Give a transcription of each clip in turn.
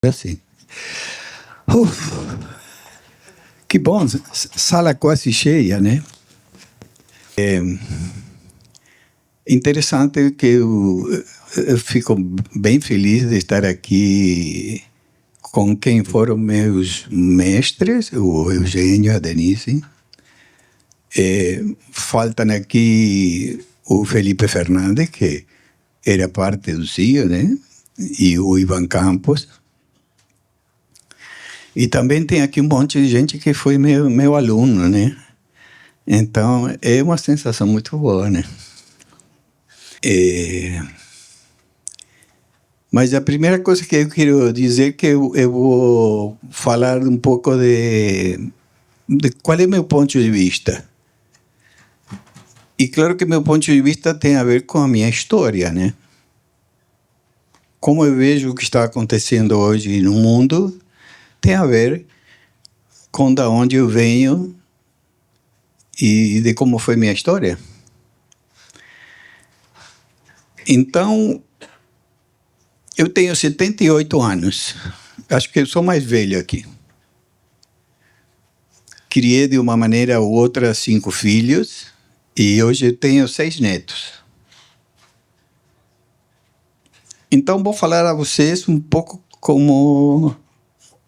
Assim. Uf, que bom, sala quase cheia, né? É interessante que eu fico bem feliz de estar aqui com quem foram meus mestres, o Eugênio e a Denise. Faltam aqui o Felipe Fernandes, que era parte do CIO, né? E o Ivan Campos. E também tem aqui um monte de gente que foi meu aluno, né? Então, é uma sensação muito boa, né? Mas a primeira coisa que eu quero dizer é que eu vou falar um pouco de qual é meu ponto de vista. E claro que meu ponto de vista tem a ver com a minha história, né? Como eu vejo o que está acontecendo hoje no mundo tem a ver com da onde eu venho e de como foi minha história. Então, eu tenho 78 anos. Acho que eu sou mais velho aqui. Criei de uma maneira ou outra 5 filhos e hoje eu tenho 6 netos. Então, vou falar a vocês um pouco como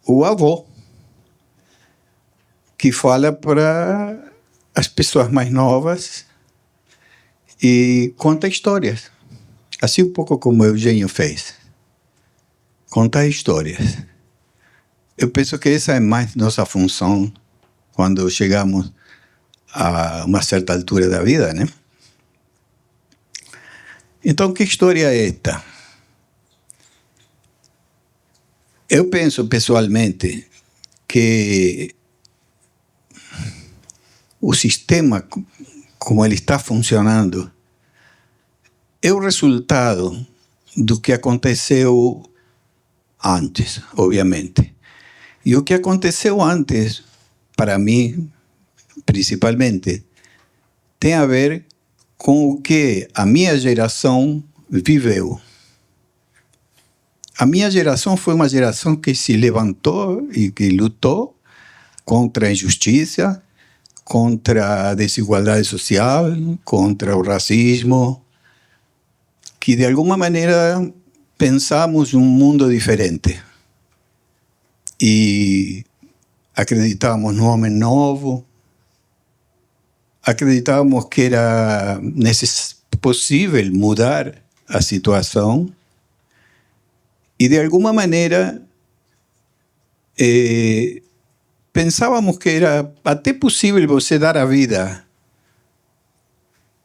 o avô, que fala para as pessoas mais novas e conta histórias. Assim um pouco como o Eugênio fez. Contar histórias. Eu penso que essa é mais nossa função quando chegamos a uma certa altura da vida, né? Então, que história é esta? Eu penso, pessoalmente, que o sistema, como ele está funcionando, é o resultado do que aconteceu antes, obviamente. E o que aconteceu antes, para mim, principalmente, tem a ver com o que a minha geração viveu. A minha geração foi uma geração que se levantou e que lutou contra a injustiça, contra a desigualdade social, contra o racismo, que de alguma maneira pensamos um mundo diferente. E acreditávamos no homem novo, acreditávamos que era possível mudar a situação e, de alguma maneira, pensávamos que era até possível você dar a vida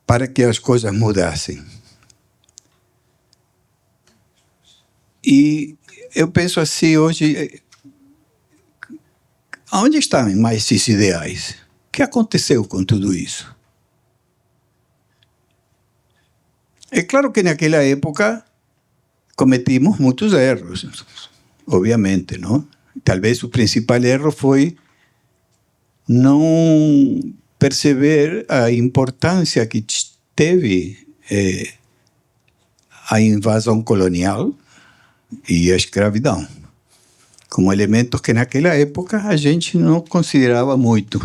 para que as coisas mudassem. E eu penso assim hoje, onde estão mais esses ideais? O que aconteceu com tudo isso? É claro que naquela época cometimos muitos erros, obviamente, não? Talvez o principal erro foi não perceber a importância que teve a invasão colonial e a escravidão, como elementos que naquela época a gente não considerava muito.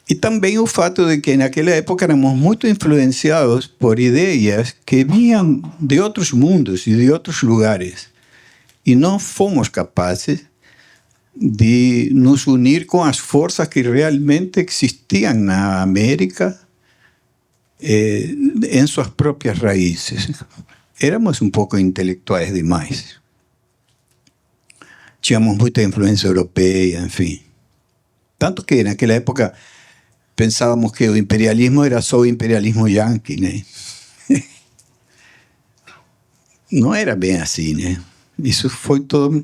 E também o fato de que naquela época éramos muito influenciados por ideias que vinham de outros mundos e de outros lugares. E não fomos capazes de nos unir com as forças que realmente existiam na América em suas próprias raízes. Éramos um pouco intelectuais demais. Tínhamos muita influência europeia, enfim. Tanto que naquela época pensávamos que o imperialismo era só o imperialismo yanqui, né? Não era bem assim, né? Isso foi toda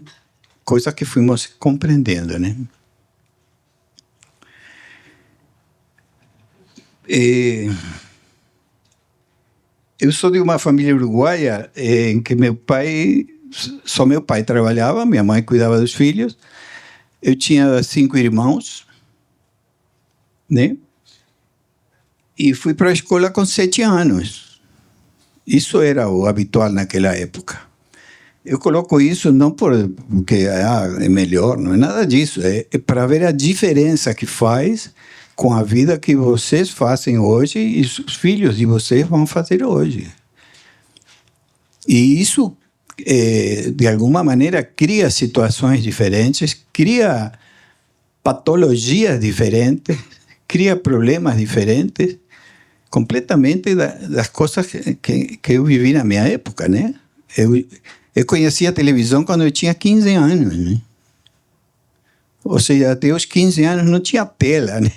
coisa que fomos compreendendo, né? Eu sou de uma família uruguaia em que só meu pai trabalhava, minha mãe cuidava dos filhos. Eu tinha 5 irmãos, né? E fui para a escola com 7 anos. Isso era o habitual naquela época. Eu coloco isso não porque é melhor, não é nada disso. É para ver a diferença que faz com a vida que vocês fazem hoje e os filhos de vocês vão fazer hoje. E isso, de alguma maneira, cria situações diferentes, cria patologias diferentes, cria problemas diferentes, completamente das coisas que eu vivi na minha época, né? Eu conhecia a televisão quando eu tinha 15 anos, né? Ou seja, até os 15 anos não tinha tela, né?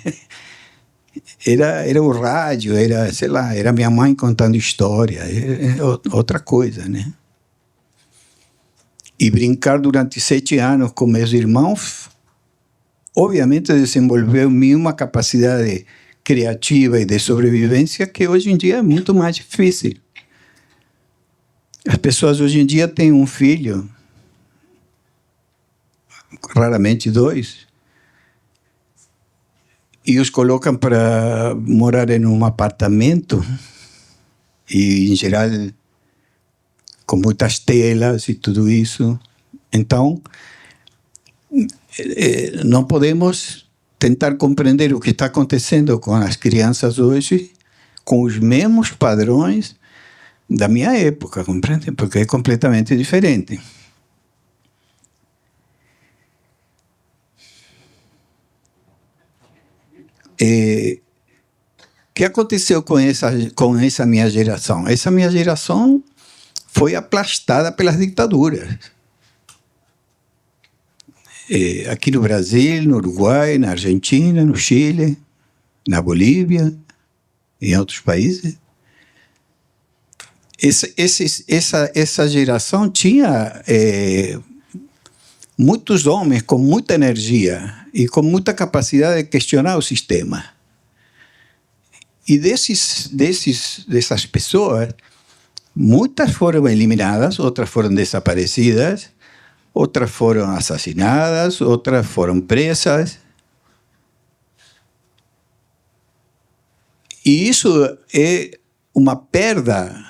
Era o rádio, sei lá, era minha mãe contando história, outra coisa, né? E brincar durante 7 anos com meus irmãos, obviamente desenvolveu em mim uma capacidade criativa e de sobrevivência que hoje em dia é muito mais difícil. As pessoas hoje em dia têm um filho, raramente 2, e os colocam para morar em um apartamento, e, em geral, com muitas telas e tudo isso. Então, não podemos tentar compreender o que está acontecendo com as crianças hoje com os mesmos padrões da minha época, compreende? Porque é completamente diferente. O que aconteceu com essa minha geração? Essa minha geração foi aplastada pelas ditaduras. Aqui no Brasil, no Uruguai, na Argentina, no Chile, na Bolívia, em outros países. Essa geração tinha muitos homens com muita energia e com muita capacidade de questionar o sistema. E dessas pessoas, muitas foram eliminadas, outras foram desaparecidas, outras foram assassinadas, outras foram presas. E isso é uma perda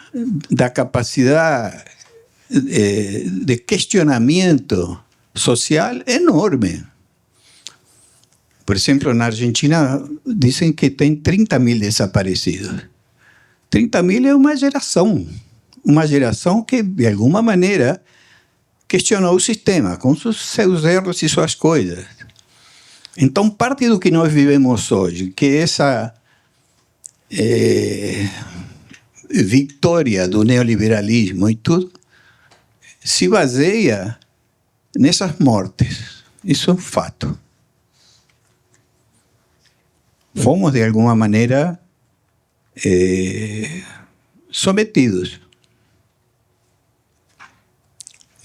da capacidade de questionamento social enorme. Por exemplo, na Argentina dizem que tem 30.000 desaparecidos. 30.000 é uma geração que, de alguma maneira, questionou o sistema, com seus erros e suas coisas. Então, parte do que nós vivemos hoje, que é essa vitória do neoliberalismo e tudo, se baseia nessas mortes. Isso é um fato. Fomos, de alguma maneira, sometidos.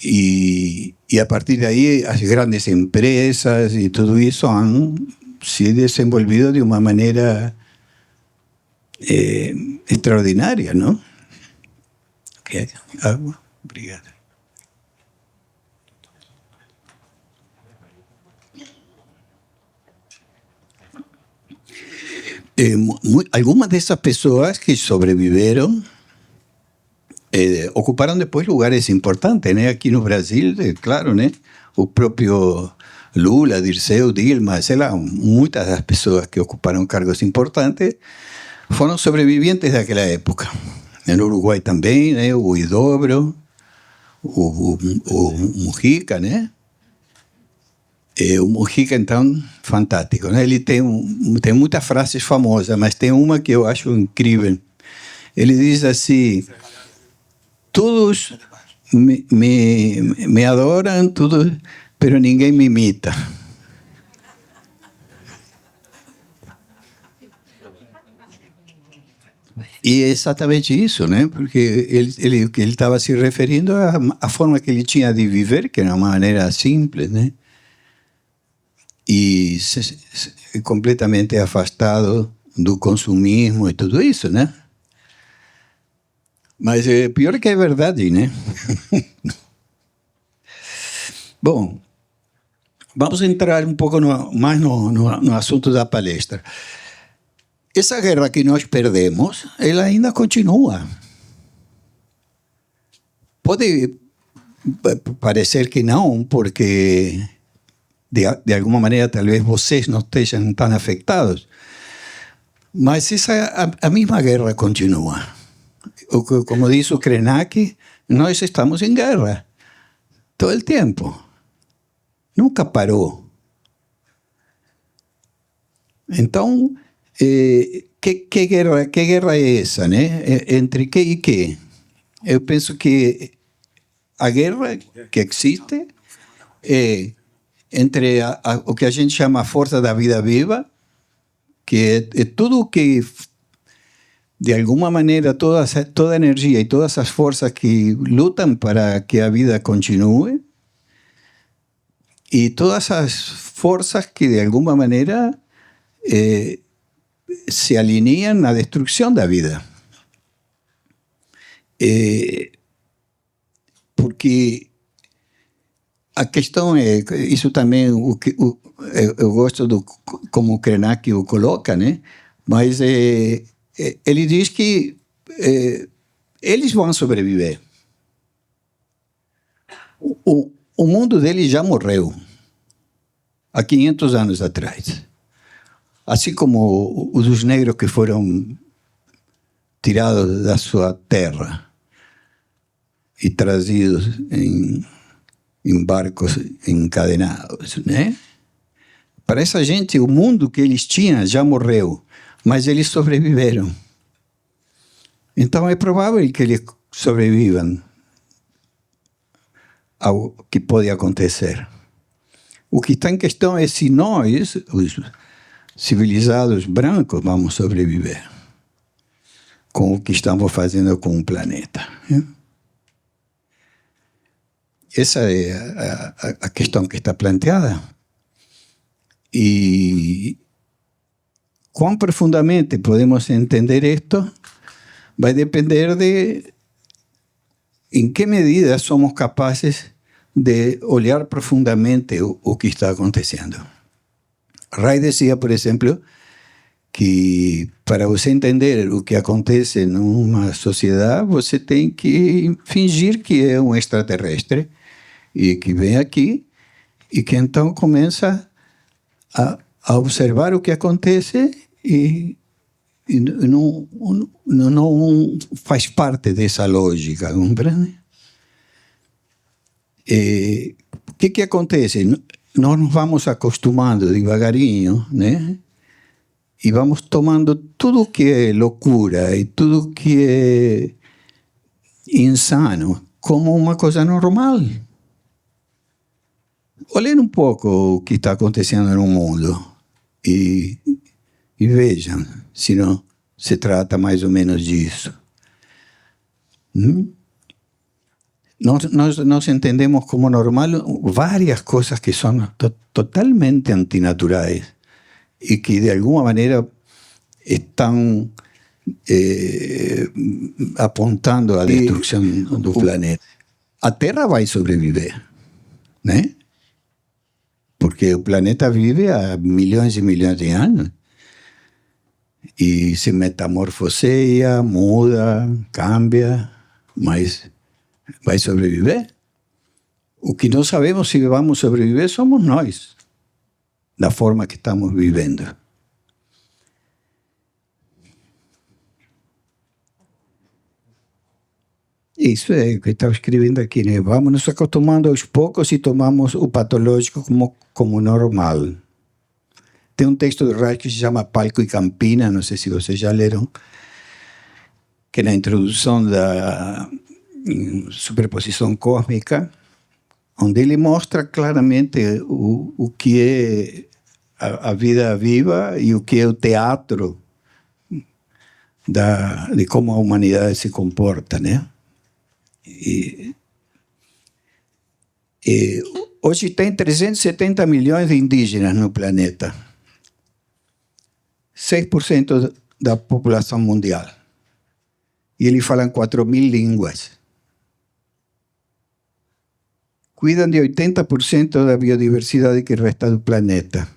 E a partir daí, as grandes empresas e tudo isso han se desenvolvido de uma maneira extraordinária, não? Okay. Água? Obrigado. Algumas dessas pessoas que sobreviveram ocuparam depois lugares importantes, né? Aqui no Brasil, claro, né? O próprio Lula, Dirceu, Dilma, sei lá, muitas das pessoas que ocuparam cargos importantes foram sobreviventes daquela época. No Uruguai também, né? O Huidobro, o Mujica, né? O Mujica, então, fantástico, né? Ele tem muitas frases famosas, mas tem uma que eu acho incrível. Ele diz assim: todos me adoram, todos, pero ninguém me imita. E é exatamente isso, né? Porque ele estava se referindo à forma que ele tinha de viver, que era uma maneira simples, né? E completamente afastado do consumismo e tudo isso, né? Mas pior que é verdade, né? Bom, vamos entrar um pouco mais no assunto da palestra. Essa guerra que nós perdemos, ela ainda continua. Pode parecer que não, porque de alguma maneira talvez vocês não estejam tão afetados. Mas a mesma guerra continua. Como diz o Krenak, nós estamos em guerra todo o tempo. Nunca parou. Então, que guerra é essa, né? Entre que e que? Eu penso que a guerra que existe é entre o que a gente chama a força da vida viva, que é tudo que, de alguma maneira, toda a energia e todas as forças que lutam para que a vida continue, e todas as forças que, de alguma maneira, se alineiam na destruição da vida. Porque a questão é, isso também eu gosto do como o Krenak o coloca, né? Mas ele diz que eles vão sobreviver. O mundo deles já morreu há 500 anos atrás. Assim como os negros que foram tirados da sua terra e trazidos em barcos encadenados, né? Para essa gente, o mundo que eles tinham já morreu, mas eles sobreviveram. Então é provável que eles sobrevivam ao que pode acontecer. O que está em questão é se nós, os civilizados brancos, vamos sobreviver com o que estamos fazendo com o planeta. Essa é a questão que está planteada. E quão profundamente podemos entender isto vai depender de em que medida somos capazes de olhar profundamente o que está acontecendo. Ray dizia, por exemplo, que para você entender o que acontece numa sociedade, você tem que fingir que é um extraterrestre e que vem aqui e que então começa a observar o que acontece e não faz parte dessa lógica, compreende? O que acontece? Nós nos vamos acostumando devagarinho, né? E vamos tomando tudo que é loucura e tudo que é insano como uma coisa normal. Olhem um pouco o que está acontecendo no mundo e vejam se não se trata mais ou menos disso. Nós entendemos como normal várias coisas que são totalmente antinaturais e que de alguma maneira estão apontando a destruição do planeta. A Terra vai sobreviver, né? Porque o planeta vive há milhões e milhões de anos e se metamorfoseia, muda, cambia, mas vai sobreviver. O que não sabemos se vamos sobreviver somos nós, da forma que estamos vivendo. Isso é o que estava escrevendo aqui, né? Vamos nos acostumando aos poucos e tomamos o patológico como normal. Tem um texto do Reich que se chama Palco e Campina, não sei se vocês já leram, que na introdução da superposição cósmica, onde ele mostra claramente o que é a vida viva e o que é o teatro de como a humanidade se comporta, né? Hoje tem 370 milhões de indígenas no planeta. 6% da população mundial. E eles falam 4.000 línguas. Cuidam de 80% da biodiversidade que resta do planeta.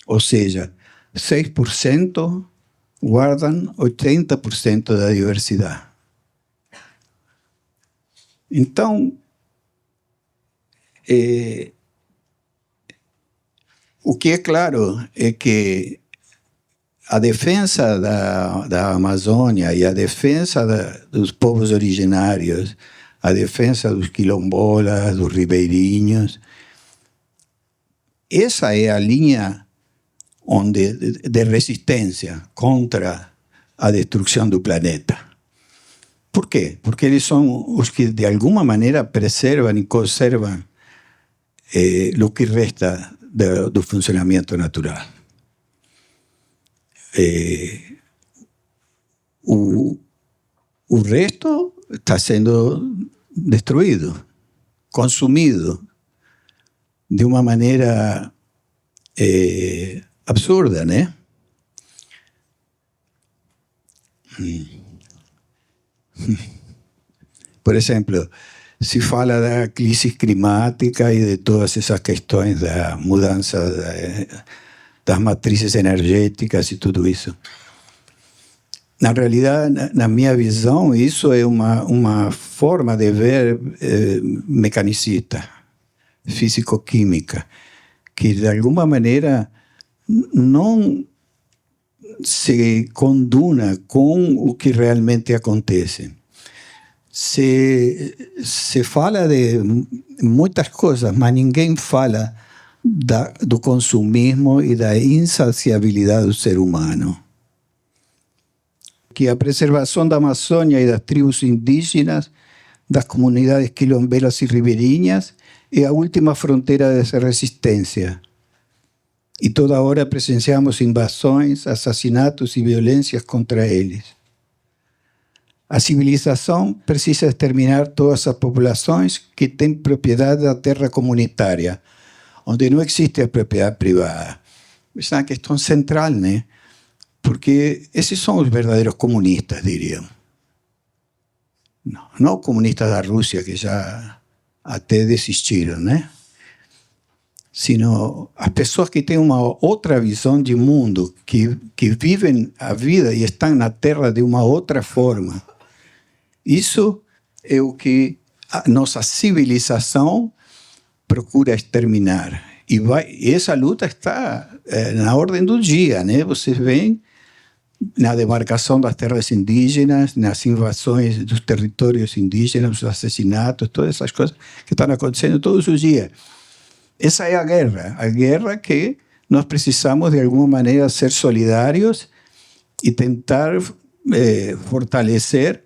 Ou seja, 6% guardam 80% da diversidade. Então, o que é claro é que a defesa da Amazônia e a defesa dos povos originários, a defesa dos quilombolas, dos ribeirinhos, essa é a linha de resistência contra a destruição do planeta. Por quê? Porque eles são os que, de alguma maneira, preservam e conservam o que resta do funcionamento natural. O resto está sendo destruído, consumido de uma maneira absurda, né? Por exemplo, se fala da crise climática e de todas essas questões da mudança das matrizes energéticas e tudo isso. Na realidade, na minha visão, isso é uma forma de ver mecanicista, físico-química, que de alguma maneira não se conduna com o que realmente acontece. Se fala de muitas coisas, mas ninguém fala do consumismo e da insaciabilidade do ser humano. Que a preservação da Amazônia e das tribos indígenas, das comunidades quilombelas e ribeirinhas, é a última fronteira dessa resistência. E toda hora presenciamos invasões, assassinatos e violências contra eles. A civilização precisa exterminar todas as populações que têm propriedade da terra comunitária, onde não existe a propriedade privada. Essa é uma questão central, né? Porque esses são os verdadeiros comunistas, diriam. Não comunistas da Rússia, que já até desistiram, né? Sino as pessoas que têm uma outra visão de mundo, que vivem a vida e estão na Terra de uma outra forma. Isso é o que a nossa civilização procura exterminar. E essa luta está na ordem do dia, né? Vocês veem na demarcação das terras indígenas, nas invasões dos territórios indígenas, os assassinatos, todas essas coisas que estão acontecendo todos os dias. Essa é a guerra que nós precisamos, de alguma maneira, ser solidários e tentar fortalecer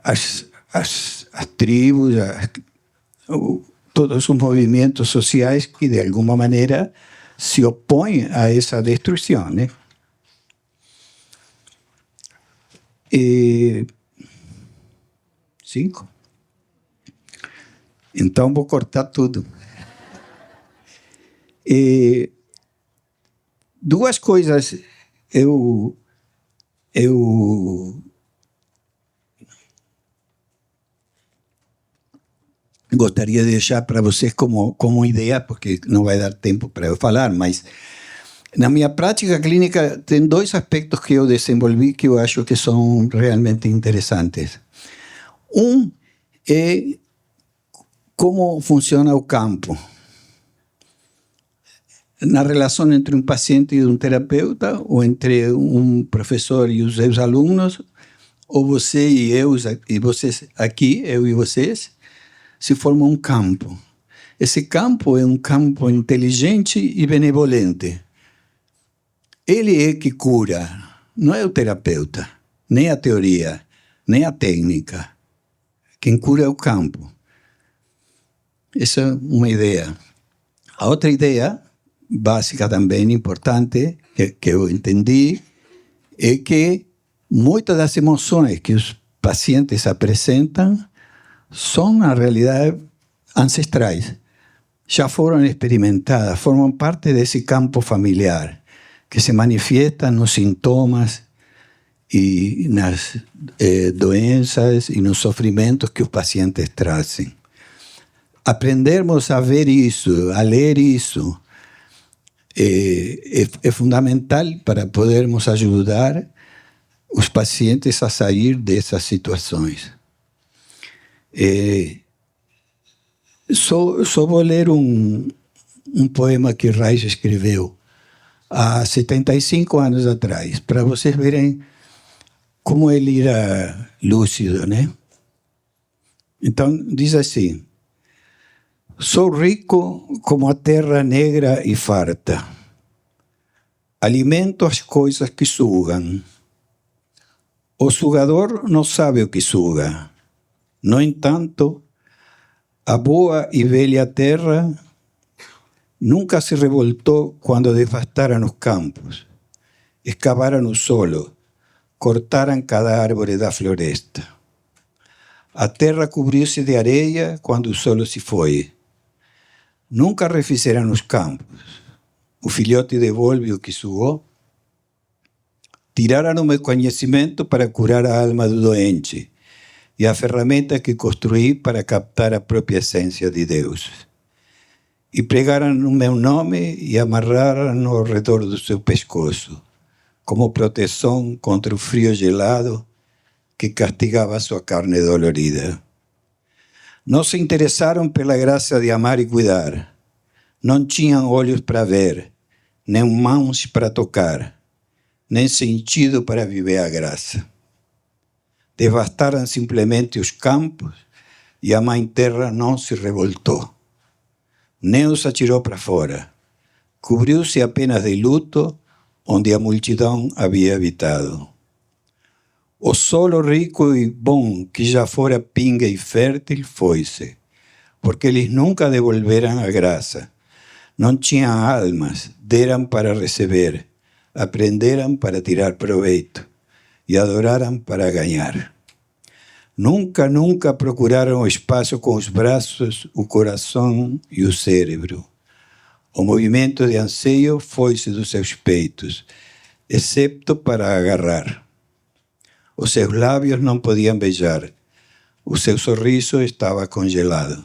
as tribos, todos os movimentos sociais que, de alguma maneira, se opõem a essa destruição, né? 5. Então, vou cortar tudo. Duas coisas eu gostaria de deixar para vocês como ideia, porque não vai dar tempo para eu falar, mas na minha prática clínica tem dois aspectos que eu desenvolvi que eu acho que são realmente interessantes. Um é como funciona o campo. Na relação entre um paciente e um terapeuta, ou entre um professor e os seus alunos, ou você e eu, e vocês aqui, eu e vocês, se forma um campo. Esse campo é um campo inteligente e benevolente. Ele é que cura, não é o terapeuta, nem a teoria, nem a técnica. Quem cura é o campo. Essa é uma ideia. A outra ideia, básica também, importante, que eu entendi, é que muitas das emoções que os pacientes apresentam são, na realidade, ancestrais. Já foram experimentadas, formam parte desse campo familiar, que se manifiesta nos sintomas e nas doenças e nos sofrimentos que os pacientes trazem. Aprendermos a ver isso, a ler isso, é fundamental para podermos ajudar os pacientes a sair dessas situações. Só vou ler um poema que Reich escreveu há 75 anos atrás, para vocês verem como ele era lúcido, né? Então, diz assim: sou rico como a terra negra e farta. Alimento as coisas que sugam. O sugador não sabe o que suga. No entanto, a boa e velha terra nunca se revoltou quando devastaram os campos, escavaram o solo, cortaram cada árvore da floresta. A terra cobriu-se de areia quando o solo se foi. Nunca refizeram os campos. O filhote devolve o que sugou. Tiraram o meu conhecimento para curar a alma do doente e a ferramenta que construí para captar a própria essência de Deus. E pregaram o meu nome e amarraram ao redor do seu pescoço, como proteção contra o frio gelado que castigava sua carne dolorida. Não se interessaram pela graça de amar e cuidar. Não tinham olhos para ver, nem mãos para tocar, nem sentido para viver a graça. Devastaram simplesmente os campos e a Mãe Terra não se revoltou. Nem os atirou para fora. Cobriu-se apenas de luto onde a multidão havia habitado. O solo rico e bom que já fora pinga e fértil foi-se, porque eles nunca devolveram a graça. Não tinham almas, deram para receber, aprenderam para tirar proveito e adoraram para ganhar. Nunca, nunca procuraram o espaço com os braços, o coração e o cérebro. O movimento de anseio foi-se dos seus peitos, excepto para agarrar. Os seus lábios não podiam beijar. O seu sorriso estava congelado.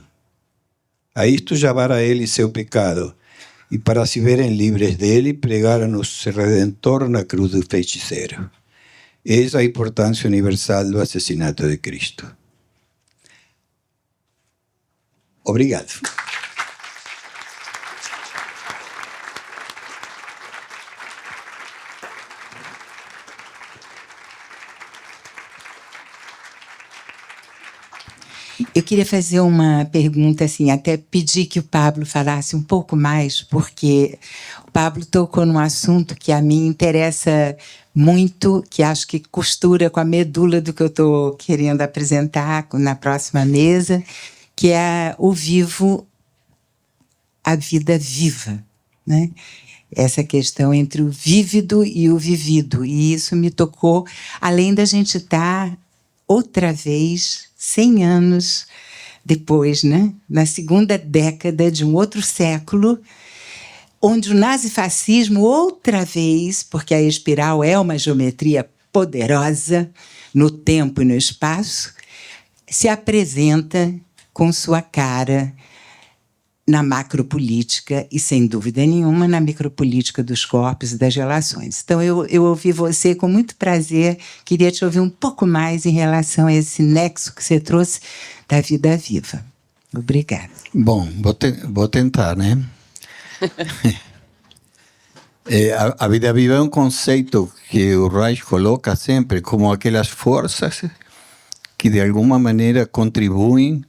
A isto chamara ele seu pecado, e para se verem livres dele, pregaram o seu Redentor na cruz do feiticeiro. Eis a importância universal do assassinato de Cristo. Obrigado. Eu queria fazer uma pergunta, assim, até pedir que o Pablo falasse um pouco mais, porque o Pablo tocou num assunto que a mim interessa muito, que acho que costura com a medula do que eu estou querendo apresentar na próxima mesa, que é o vivo, a vida viva, né? Essa questão entre o vívido e o vivido. E isso me tocou, além da gente estar outra vez, 100 anos depois, né? Na segunda década de um outro século, onde o nazifascismo, outra vez, porque a espiral é uma geometria poderosa no tempo e no espaço, se apresenta com sua cara na macropolítica e, sem dúvida nenhuma, na micropolítica dos corpos e das relações. Então, eu ouvi você com muito prazer, queria te ouvir um pouco mais em relação a esse nexo que você trouxe da vida viva. Obrigada. Bom, vou tentar, né? A vida viva é um conceito que o Reich coloca sempre como aquelas forças que, de alguma maneira, contribuem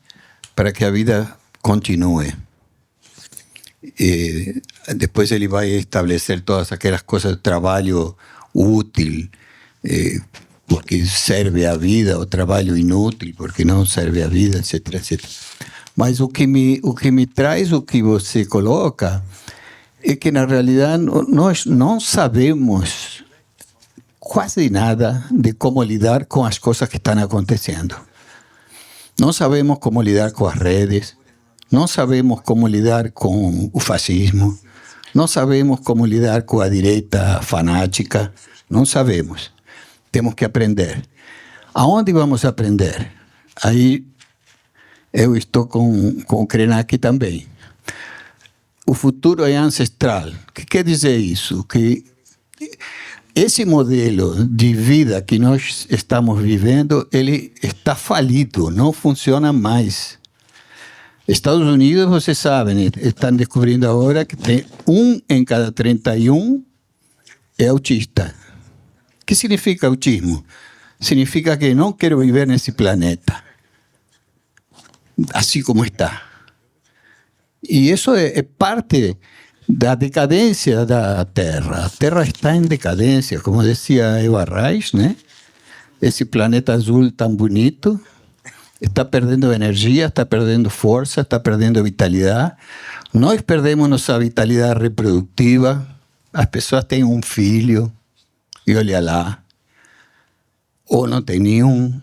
para que a vida continue. Depois ele vai estabelecer todas aquelas coisas de trabalho útil, porque serve à vida, o trabalho inútil, porque não serve à vida, etc, etc. Mas o que me traz o que você coloca é que, na realidade, nós não sabemos quase nada de como lidar com as coisas que estão acontecendo. Não sabemos como lidar com as redes, não sabemos como lidar com o fascismo, não sabemos como lidar com a direita fanática, não sabemos. Temos que aprender. Aonde vamos aprender? Aí eu estou com o Krenak também. O futuro é ancestral. O que quer dizer isso? Que esse modelo de vida que nós estamos vivendo, ele está falido, não funciona mais. Estados Unidos, vocês sabem, estão descobrindo agora que tem 1 em cada 31 é autista. O que significa autismo? Significa que não quero viver nesse planeta, assim como está. E isso é parte da decadência da Terra. A Terra está em decadência, como dizia Eva Reis, né? Esse planeta azul tão bonito está perdendo energia, está perdendo força, está perdendo vitalidade. Nós perdemos nossa vitalidade reprodutiva. As pessoas têm um filho e olha lá, ou não tem nenhum.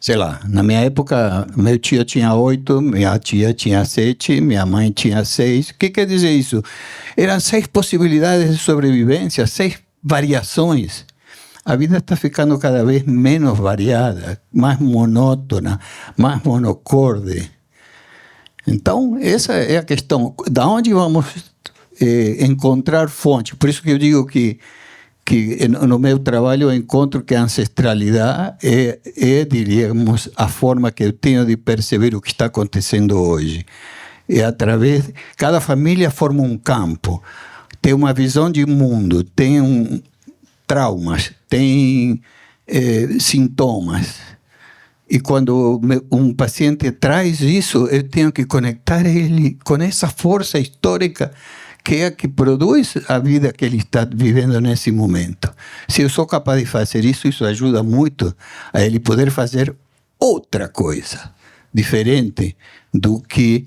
Sei lá, na minha época, meu tio tinha 8, minha tia tinha 7, minha mãe tinha 6. O que quer dizer isso? Eram 6 possibilidades de sobrevivência, 6 variações. A vida está ficando cada vez menos variada, mais monótona, mais monocorde. Então, essa é a questão. Da onde vamos encontrar fontes? Por isso que eu digo que no meu trabalho eu encontro que a ancestralidade diríamos, a forma que eu tenho de perceber o que está acontecendo hoje. É através... Cada família forma um campo, tem uma visão de mundo, tem traumas, tem sintomas. E quando um paciente traz isso, eu tenho que conectar ele com essa força histórica que é a que produz a vida que ele está vivendo nesse momento. Se eu sou capaz de fazer isso, isso ajuda muito a ele poder fazer outra coisa, diferente do que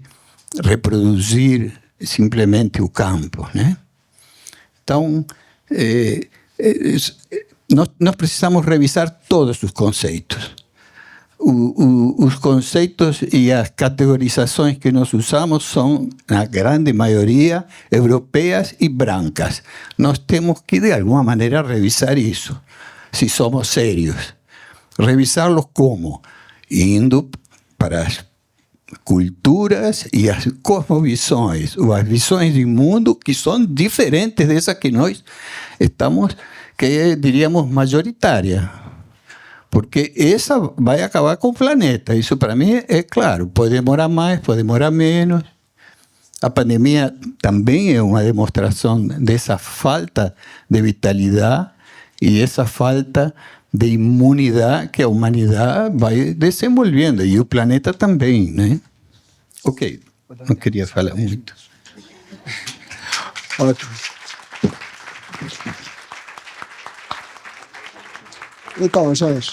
reproduzir simplesmente o campo, né? Então, nós precisamos revisar todos os conceitos. Os conceitos e as categorizações que nós usamos são, na grande maioria, europeias e brancas. Nós temos que, de alguma maneira, revisar isso, se somos sérios. Revisá-los como? Indo para as culturas e as cosmovisões, ou as visões do mundo que são diferentes dessas que nós estamos, que diríamos, majoritária. Porque essa vai acabar com o planeta. Isso, para mim, é claro. Pode demorar mais, pode demorar menos. A pandemia também é uma demonstração dessa falta de vitalidade e essa falta de imunidade que a humanidade vai desenvolvendo. E o planeta também, né? Ok. Não queria falar muito. Ótimo. Então, Jorge.